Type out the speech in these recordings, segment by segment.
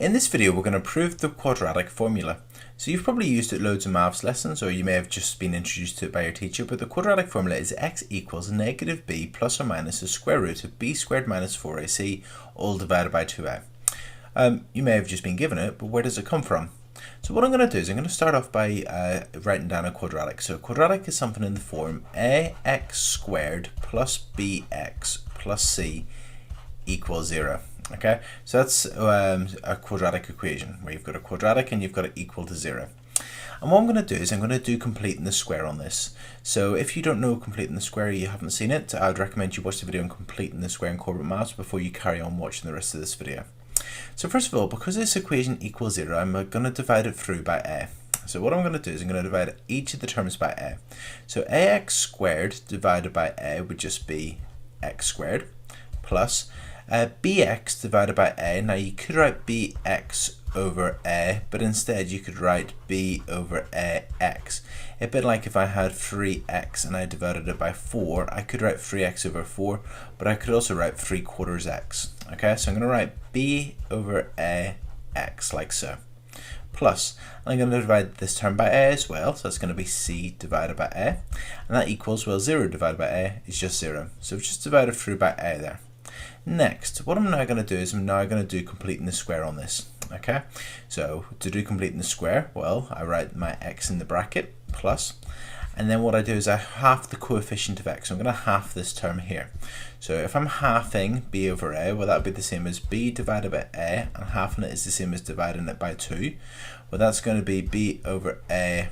In this video, we're going to prove the quadratic formula. So you've probably used it loads of maths lessons, or you may have just been introduced to it by your teacher, but the quadratic formula is x equals negative b plus or minus the square root of b squared minus 4ac, all divided by 2a. You may have just been given it, but where does it come from? So what I'm going to do is I'm going to start off by writing down a quadratic. So a quadratic is something in the form ax squared plus bx plus c equals 0. Okay, so that's a quadratic equation where you've got a quadratic and you've got it equal to 0. And what I'm going to do is I'm going to do completing the square on this. So if you don't know completing the square, you haven't seen it, I would recommend you watch the video on completing the square in corporate maths before you carry on watching the rest of this video. So first of all, because this equation equals 0, I'm going to divide it through by a. So what I'm going to do is I'm going to divide each of the terms by a. So ax squared divided by a would just be x squared plus bx divided by a. Now you could write bx over a, but instead you could write b over ax. A bit like if I had 3x and I divided it by 4, I could write 3x over 4, but I could also write 3/4 x. Okay, so I'm going to write b over ax like so. Plus, I'm going to divide this term by a as well, so it's going to be c divided by a, and that equals, well, 0 divided by a is just 0. So we've just divided through by a there. Next, what I'm now going to do is I'm now going to do completing the square on this. Okay, so to do completing the square, well, I write my x in the bracket plus, and then what I do is I half the coefficient of x. So I'm going to half this term here. So if I'm halving b over a, well, that would be the same as b divided by a, and halving it is the same as dividing it by 2. Well, that's going to be b over a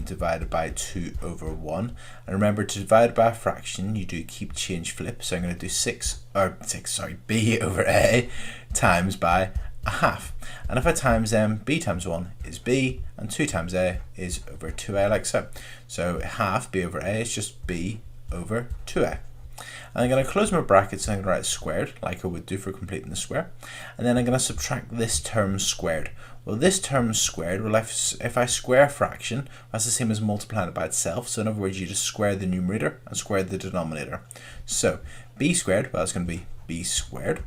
divided by 2 over 1. And remember, to divide by a fraction, you do keep change flip. So I'm going to do b over a times by a half. And if I times b times 1 is b, and 2 times a is over 2a, like so. So half b over a is just b over 2a. And I'm going to close my brackets and I'm going to write squared, like I would do for completing the square. And then I'm going to subtract this term squared. Well, this term squared, well, if I square a fraction, that's the same as multiplying it by itself. So in other words, you just square the numerator and square the denominator. So b squared, well, that's going to be b squared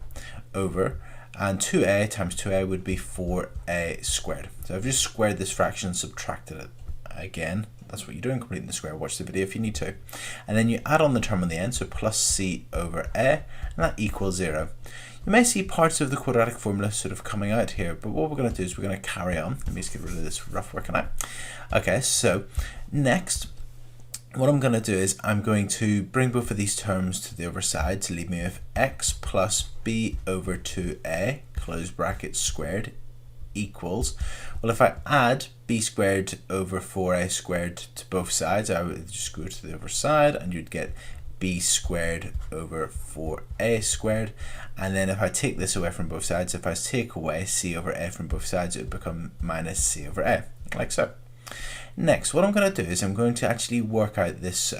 over, and 2a times 2a would be 4a squared. So I've just squared this fraction and subtracted it. Again, that's what you're doing completing the square. Watch the video if you need to. And then you add on the term on the end, so plus c over a, and that equals 0. You may see parts of the quadratic formula sort of coming out here, but what we're going to do is we're going to carry on. Let me just get rid of this rough working out. Okay, so next, what I'm going to do is I'm going to bring both of these terms to the other side to leave me with x plus b over 2a, close bracket, squared, equals, well, if I add b squared over 4a squared to both sides, I would just go to the other side and you'd get b squared over 4a squared. And then if I take this away from both sides, if I take away c over a from both sides, it would become minus c over a, like so. Next, what I'm going to do is I'm going to actually work out this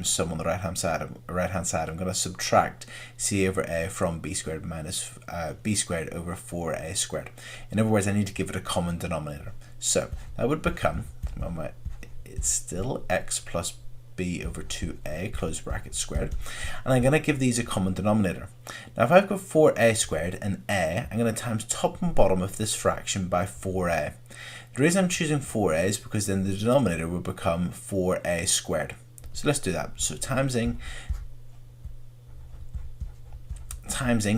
sum on the right hand side. I'm going to subtract c over a from b squared minus b squared over 4a squared. In other words, I need to give it a common denominator. So that would become, well, it's still x plus b over 2a, close bracket, squared, and I'm going to give these a common denominator. Now if I've got 4a squared and a, I'm going to times top and bottom of this fraction by 4a. The reason I'm choosing 4a is because then the denominator will become 4a squared. So let's do that. So timesing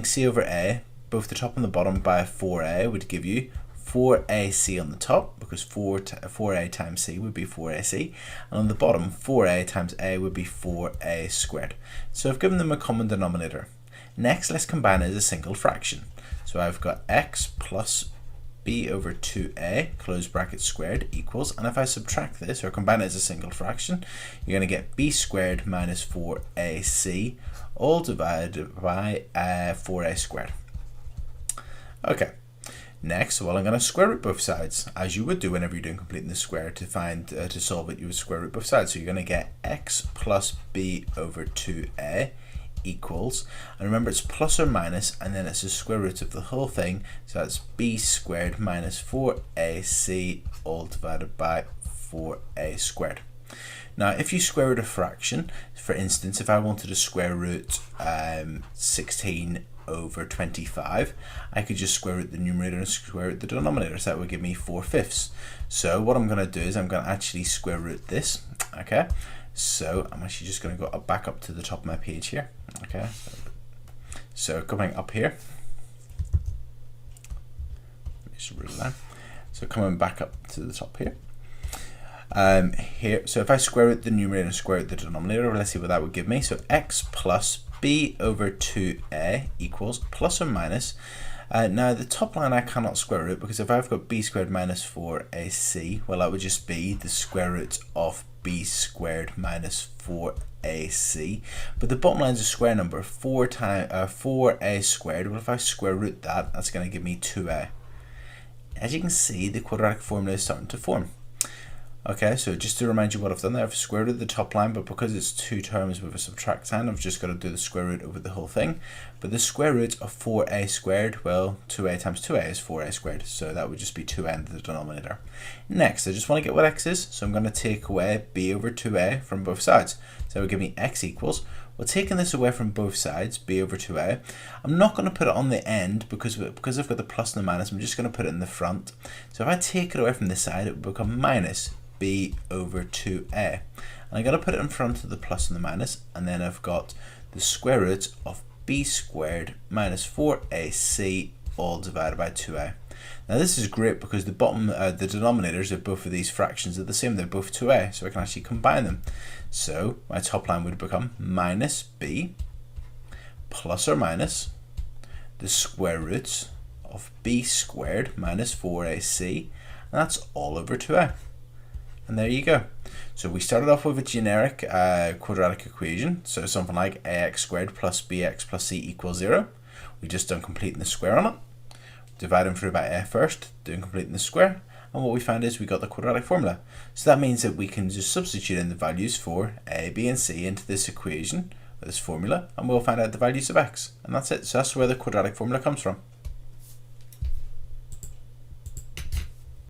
c over a, both the top and the bottom, by 4a would give you 4ac on the top, because 4a times c would be 4ac, and on the bottom 4a times a would be 4a squared. So I've given them a common denominator. Next, let's combine it as a single fraction. So I've got x plus b over 2a, close bracket, squared, equals, and if I subtract this or combine it as a single fraction, you're going to get b squared minus 4ac, all divided by 4a squared. Okay. Next, well, I'm going to square root both sides, as you would do whenever you're doing completing the square. To solve it, you would square root both sides. So you're going to get x plus b over 2a equals, and remember it's plus or minus, and then it's the square root of the whole thing. So that's b squared minus 4ac, all divided by 4a squared. Now, if you square root a fraction, for instance, if I wanted to square root 16 over 25, I could just square root the numerator and square root the denominator, so that would give me 4/5. So what I'm going to do is I'm going to actually square root this, okay? So I'm actually just going to go back up to the top of my page here, okay? So coming up here, just root that. So coming back up to the top here. So if I square root the numerator and square root the denominator, let's see what that would give me. So x plus b over 2a equals plus or minus. Now the top line I cannot square root, because if I've got b squared minus 4ac, well, that would just be the square root of b squared minus 4ac. But the bottom line is a square number, 4a squared. Well, if I square root that, that's going to give me 2a. As you can see, the quadratic formula is starting to form. Okay, so just to remind you what I've done there, I've square rooted the top line, but because it's two terms with a subtract sign, I've just got to do the square root over the whole thing. But the square root of 4a squared, well, 2a times 2a is 4a squared, so that would just be 2a in the denominator. Next, I just want to get what x is, so I'm going to take away b over 2a from both sides. So that would give me x equals, well, taking this away from both sides, b over 2a, I'm not going to put it on the end because I've got the plus and the minus, I'm just going to put it in the front. So if I take it away from this side, it would become minus b over 2a. And I'm going to put it in front of the plus and the minus, and then I've got the square root of b squared minus 4ac all divided by 2a. Now this is great because the denominators of both of these fractions are the same, they're both 2a, so I can actually combine them. So my top line would become minus b plus or minus the square root of b squared minus 4ac, and that's all over 2a. And there you go. So we started off with a generic quadratic equation, so something like ax squared plus bx plus c equals 0. We just done completing the square on it. Dividing through by a first, doing completing the square, and what we found is we got the quadratic formula. So that means that we can just substitute in the values for a, b and c into this equation, this formula, and we'll find out the values of x. And that's it. So that's where the quadratic formula comes from.